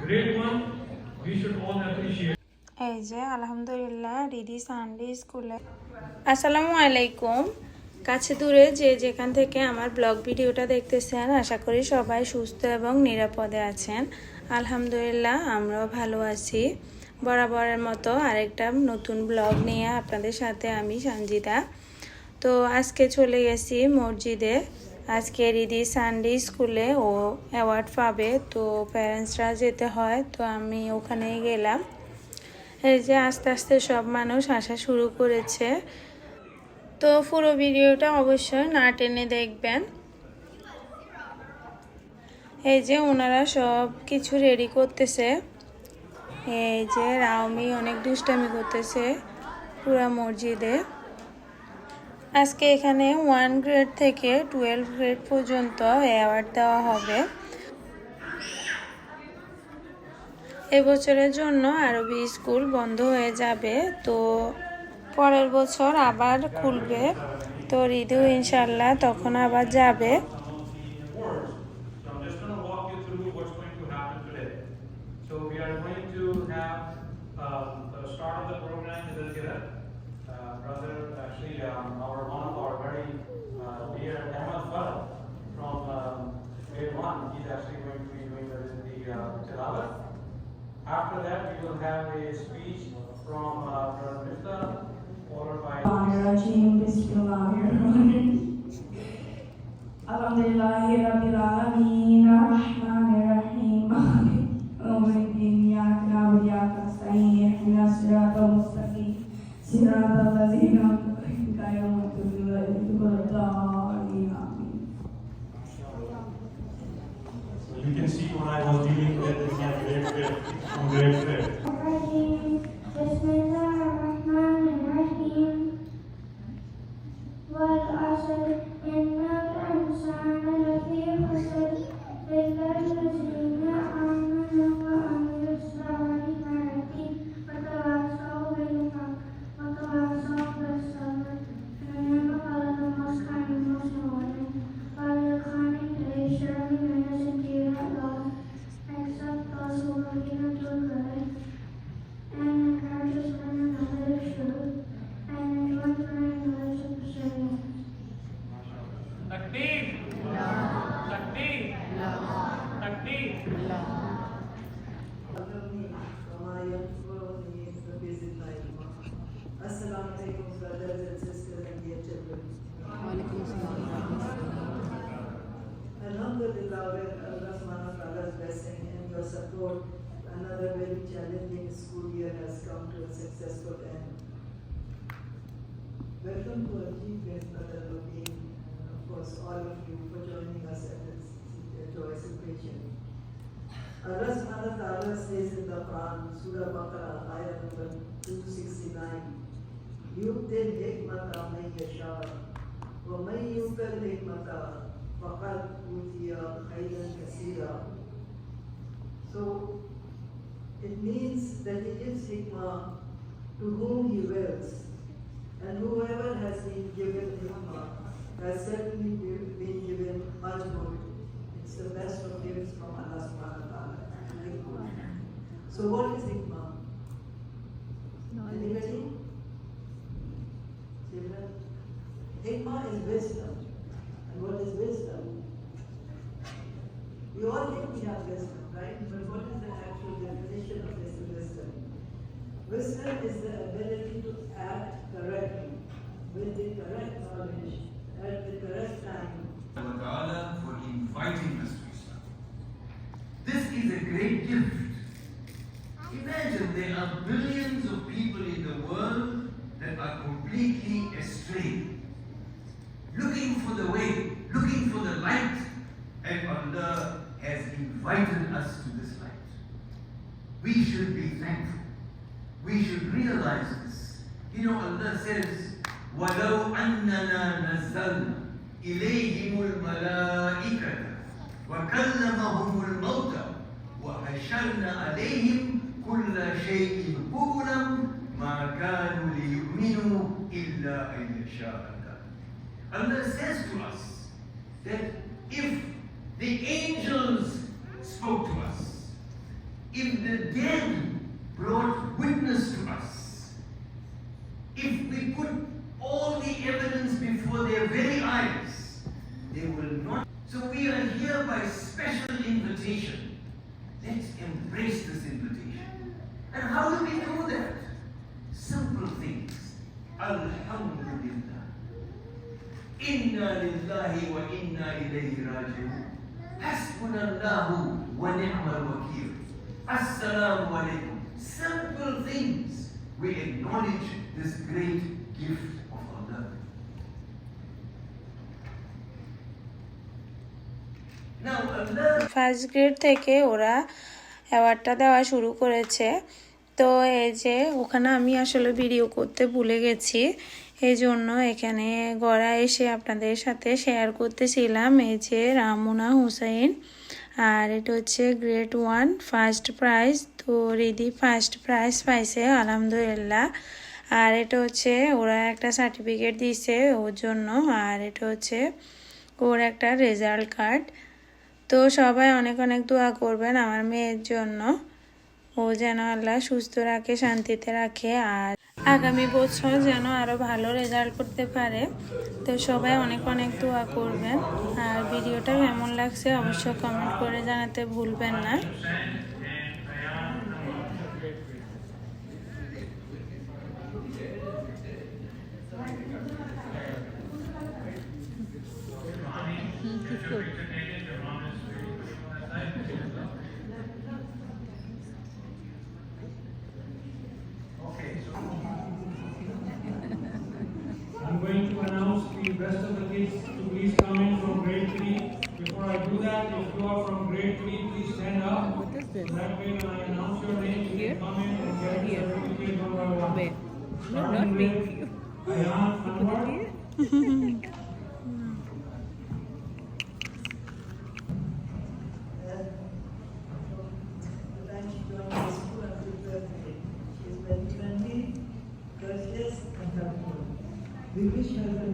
Grade 1, we should all appreciate. এই যে আলহামদুলিল্লাহ রিদি সানডে স্কুলে। আসসালামু আলাইকুম। কাছে দূরে যে যেখান থেকে আমার ব্লগ ভিডিওটা দেখতেছেন, আশা করি সবাই সুস্থ এবং নিরাপদে আছেন। আলহামদুলিল্লাহ আমরাও ভালো আছি। বরাবরের মতো আরেকটা নতুন ব্লগ নিয়ে আপনাদের সাথে আমি সঞ্জিতা। তো আজকে চলে গেছি মসজিদে। আজকে রিদি সানডে স্কুলে ও অ্যাওয়ার্ড পাবে, তো প্যারেন্টসরা যেতে হয়, তো আমি ওখানে গেলাম। এই যে আস্তে আস্তে সব মানুষ আসা শুরু করেছে। তো পুরো ভিডিওটা অবশ্যই না টেনে দেখবেন। এই যে ওনারা সব কিছু রেডি করতেছে। এই যে রাউমি অনেক দুষ্টামি করতেছে পুরা মসজিদে। আজকে এখানে 1 গ্রেড থেকে 12 গ্রেড পর্যন্ত অ্যাওয়ার্ড দেওয়া হবে। এবছরের জন্য আরবি স্কুল বন্ধ হয়ে যাবে, তো পরের বছর আবার খুলবে। তো রিদু ইনশাল্লাহ তখন আবার যাবে। So we are going to have the start of the program is brother, actually one of our very dear Ahmad Farah from grade 1. He's actually going to be doing the tilawat. After that, we will have a speech from Brother Mifta, followed by. Alhamdulillahi Rabbil Alameen, Ar-Rahmanir Rahim, Maliki Yawmiddin, Iyyaka na'budu wa iyyaka nasta'in, ihdinas siratal mustaqim, siratal ladzina an'amta 'alaihim ghayril maghdubi 'alaihim waladdallin. Amin. You can see when I was dealing with this my grade 5 from grade 5. Bismillahirrahmanirrahim. Wal 'asr innal insana lafi khusr illa allazina amanu wa amilus salihati wa tawasaw bil haqq wa tawasaw bis sabr. Inna khalaqal maskana muslimin wa yakhani tayshani min as-sakina except those who believe in God and encourages one another to truth and joins one another to pursuing. Takbir! Takbir! Takbir! Assalamu alaikum, brothers and sisters and dear children. Alhamdulillah, with Allah subhanahu wa ta'ala's blessing and your support, another very challenging school year has come to a successful end. Welcome to our chief guest, Brother Naveen, and of course all of you for joining us at this joyous occasion. Allah subhanahu wa ta'ala says in the Quran, Surah Baqarah, ayah number 269, يُؤْتِي الْحِكْمَةَ مَنْ يَشَاءُ وَمَنْ يُؤْتَ الْحِكْمَةَ فَقَدْ أُوتِيَ خَيْرًا كَثِيرًا. So it means that he gives hikmah to whom he wills, and whoever has been given hikmah has certainly been given much good. It's the best of gifts from Allah subhanahu wa ta'ala. So what is hikmah? Anybody? Children? Hikmah is wisdom. And what is wisdom? We all think we have wisdom, right? But what is the actual definition of this wisdom? Wisdom is the ability to act correctly, with the correct knowledge, at the correct time. Ta'ala for inviting us to Islam. This is a great gift. Imagine there are billions of people in the world that are completely astray, looking for the way, looking for the light, and Allah has invited us to this light. We should be thankful. We should realize this. You know, Allah says, وَلَوْ أَنَّنَا نَزَّلْنَا إِلَيْهِمُ الْمَلَائِكَةَ وَكَلَّمَهُمُ الْمَوْتَى وَحَشَرْنَا عَلَيْهِمْ كُلَّ شَيْءٍ قُبُلًا مَا كَانُوا لِيُؤْمِنُوا إِلَّا أَن يَشَاءَ اللَّهُ. Allah says to us that if the angels spoke to us, if the dead brought witness to us, if we put all the evidence before their very eyes, they will not. So we are here by special invitation. Let's embrace this invitation. And how do we do that? Simple things. Alhamdulillah. Inna lillahi wa inna ilayhi raji'un. Hasbunallahu wa ni'mal wakeel. Assalamu alaikum. Simple things. We acknowledge this great gift of Allah. Now Allah first grade থেকে ওরা অ্যাওয়ার্ডটা দেওয়া শুরু করেছে। তো এই যে ওখানে আমি আসলে ভিডিও করতে ভুলে গেছি, এই জন্য এখানে গড়া এসে আপনাদের সাথে শেয়ার করতেছিলাম। এই যে রামুনা হুসাইন, আর এটা হচ্ছে গ্রেড 1 ফার্স্ট প্রাইজ। তো রিদি ফার্স্ট প্রাইজ পাইছে আলহামদুলিল্লাহ। আর এটা হচ্ছে ওরা একটা সার্টিফিকেট দিয়েছে ওর জন্য, আর এটা হচ্ছে ওর একটা রেজাল্ট কার্ড। তো সবাই অনেক অনেক দোয়া করবেন আমার মেয়ের জন্য, ও যেন আল্লাহ সুস্থ রাখে, শান্তিতে রাখে, আর আগামী বছর যেন আরও ভালো রেজাল্ট করতে পারে। তো সবাই অনেক অনেক দোয়া করবেন। আর ভিডিওটা কেমন লাগছে অবশ্যই কমেন্ট করে জানাতে ভুলবেন না। I'm going to announce the rest of the kids to please come in from grade 3. Before I do that, if you are from grade 3, please stand up. That way when I announce your name, you can come in and get your certificate one by one. Starting with Ayan Anwar. Then she joined the school until 12th grade. She is very friendly, courteous, and helpful. We wish her the